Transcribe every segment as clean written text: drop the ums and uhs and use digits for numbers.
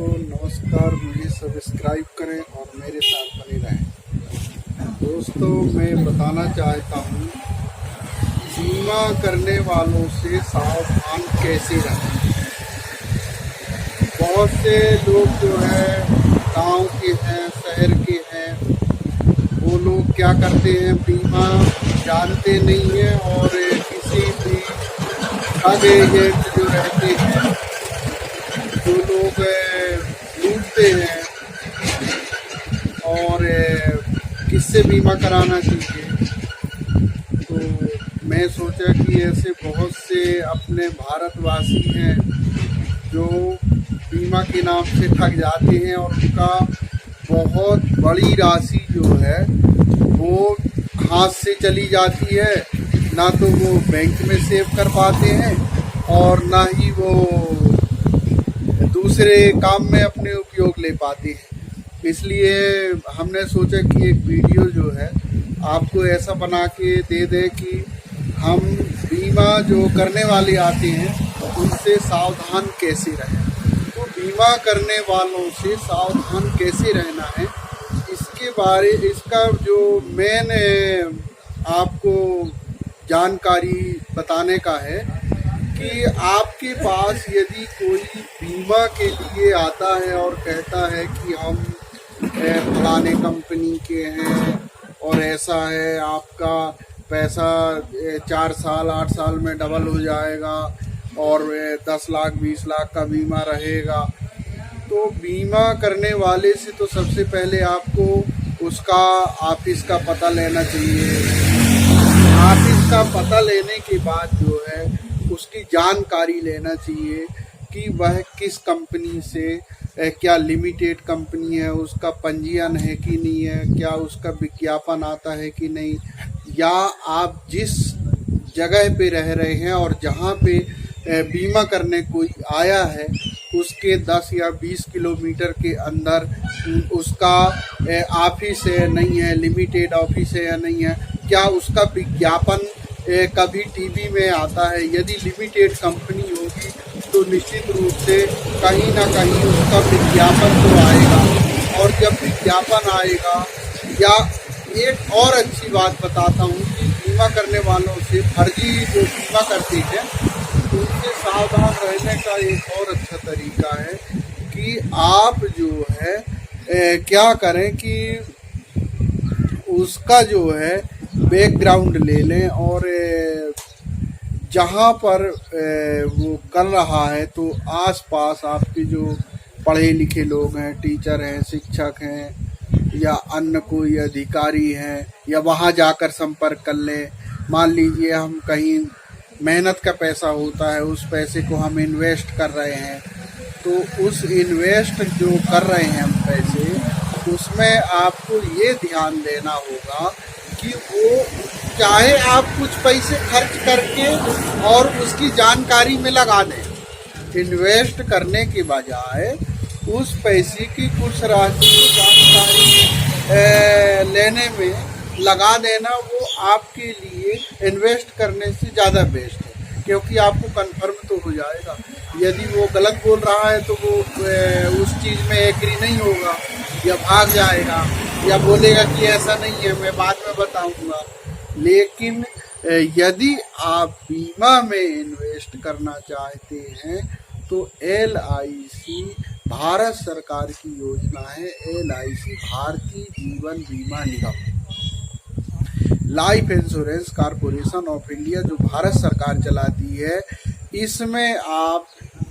दोस्तों नमस्कार, मुझे सब्सक्राइब करें और मेरे साथ बने रहें। दोस्तों मैं बताना चाहता हूँ बीमा करने वालों से सावधान कैसे रहें। बहुत से लोग जो है गांव के हैं, शहर के हैं, वो लोग क्या करते हैं, बीमा जानते नहीं हैं और किसी भी ठग एजेंट जो रहते हैं जो लोग लूटते हैं और किससे बीमा कराना चाहिए। तो मैं सोचा कि ऐसे बहुत से अपने भारतवासी हैं जो बीमा के नाम से ठग जाते हैं और उनका बहुत बड़ी राशि जो है वो हाथ से चली जाती है। ना तो वो बैंक में सेव कर पाते हैं और ना ही वो दूसरे काम में अपने उपयोग ले पाते हैं। इसलिए हमने सोचा कि एक वीडियो जो है आपको ऐसा बना के दे दे कि हम बीमा जो करने वाले आते हैं उनसे सावधान कैसे रहें। तो बीमा करने वालों से सावधान कैसे रहना है इसका जो मेन आपको जानकारी बताने का है कि आपके पास यदि कोई बीमा के लिए आता है और कहता है कि हम फलाने कंपनी के हैं और ऐसा है, आपका पैसा 4 साल 8 साल में डबल हो जाएगा और 10 लाख 20 लाख का बीमा रहेगा, तो बीमा करने वाले से तो सबसे पहले आपको उसका ऑफिस का पता लेना चाहिए। ऑफिस का पता लेने के बाद जो है उसकी जानकारी लेना चाहिए कि वह किस कंपनी से, क्या लिमिटेड कंपनी है, उसका पंजीयन है कि नहीं है, क्या उसका विज्ञापन आता है कि नहीं, या आप जिस जगह पे रह रहे हैं और जहाँ पे बीमा करने कोई आया है उसके 10 या 20 किलोमीटर के अंदर उसका ऑफिस है नहीं है, लिमिटेड ऑफिस है या नहीं है, क्या उसका विज्ञापन कभी टीवी में आता है। यदि लिमिटेड कंपनी होगी तो निश्चित रूप से कहीं ना कहीं उसका विज्ञापन तो आएगा, और जब विज्ञापन आएगा, या एक और अच्छी बात बताता हूँ कि बीमा करने वालों से फर्जी जो बीमा करते हैं उनसे सावधान रहने का एक और अच्छा तरीका है कि आप जो है क्या करें कि उसका जो है बैकग्राउंड ले लें और जहाँ पर वो कर रहा है तो आसपास आपके जो पढ़े लिखे लोग हैं, टीचर हैं, शिक्षक हैं या अन्य कोई अधिकारी हैं, या वहाँ जाकर संपर्क कर लें। मान लीजिए हम कहीं मेहनत का पैसा होता है, उस पैसे को हम इन्वेस्ट कर रहे हैं, तो उस इन्वेस्ट जो कर रहे हैं हम पैसे, उसमें आपको ये ध्यान देना होगा कि वो चाहे आप कुछ पैसे खर्च करके और उसकी जानकारी में लगा दें, इन्वेस्ट करने के बजाय उस पैसे की कुछ राशि की जानकारी लेने में लगा देना, वो आपके लिए इन्वेस्ट करने से ज़्यादा बेस्ट है, क्योंकि आपको कंफर्म तो हो जाएगा। यदि वो गलत बोल रहा है तो वो उस चीज़ में एग्री नहीं होगा या भाग जाएगा या बोलेगा कि ऐसा नहीं है, मैं बाद में बताऊंगा। लेकिन यदि आप बीमा में इन्वेस्ट करना चाहते हैं तो LIC भारत सरकार की योजना है, LIC भारतीय जीवन बीमा निगम, life insurance corporation of India जो भारत सरकार चलाती है। इसमें आप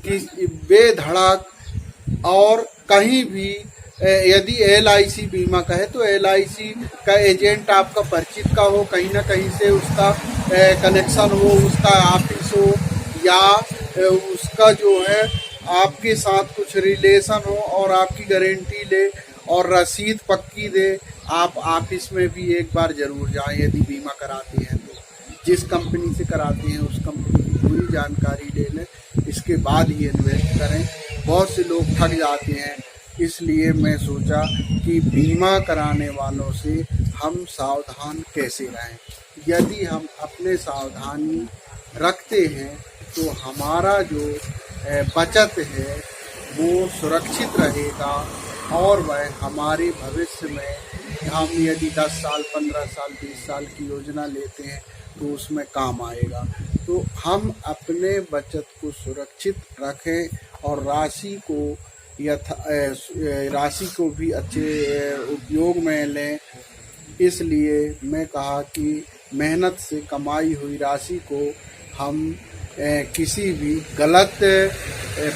बेधड़क और कहीं भी यदि LIC बीमा का है तो LIC का एजेंट आपका परिचित का हो, कहीं ना कहीं से उसका कनेक्शन हो, उसका ऑफिस हो, या उसका जो है आपके साथ कुछ रिलेशन हो और आपकी गारंटी ले और रसीद पक्की दे। आप ऑफिस में भी एक बार जरूर जाएं यदि बीमा कराते हैं तो, जिस कंपनी से कराते हैं उस कंपनी की पूरी जानकारी ले लें, इसके बाद ही इन्वेस्ट करें। बहुत से लोग ठग जाते हैं, इसलिए मैं सोचा कि बीमा कराने वालों से हम सावधान कैसे रहें। यदि हम अपने सावधानी रखते हैं तो हमारा जो बचत है वो सुरक्षित रहेगा और वह हमारे भविष्य में हम यदि 10 साल 15 साल 20 साल की योजना लेते हैं तो उसमें काम आएगा। तो हम अपने बचत को सुरक्षित रखें और राशि को भी अच्छे उपयोग में लें। इसलिए मैं कहा कि मेहनत से कमाई हुई राशि को हम किसी भी गलत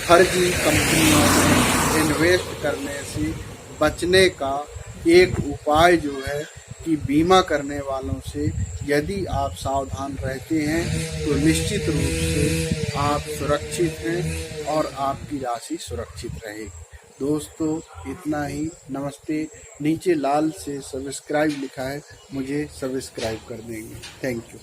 फर्जी कंपनियों में इन्वेस्ट करने से बचने का एक उपाय जो है कि बीमा करने वालों से यदि आप सावधान रहते हैं तो निश्चित रूप से आप सुरक्षित हैं और आपकी राशि सुरक्षित रहेगी। दोस्तों इतना ही, नमस्ते। नीचे लाल से सब्सक्राइब लिखा है, मुझे सब्सक्राइब कर देंगे। Thank you.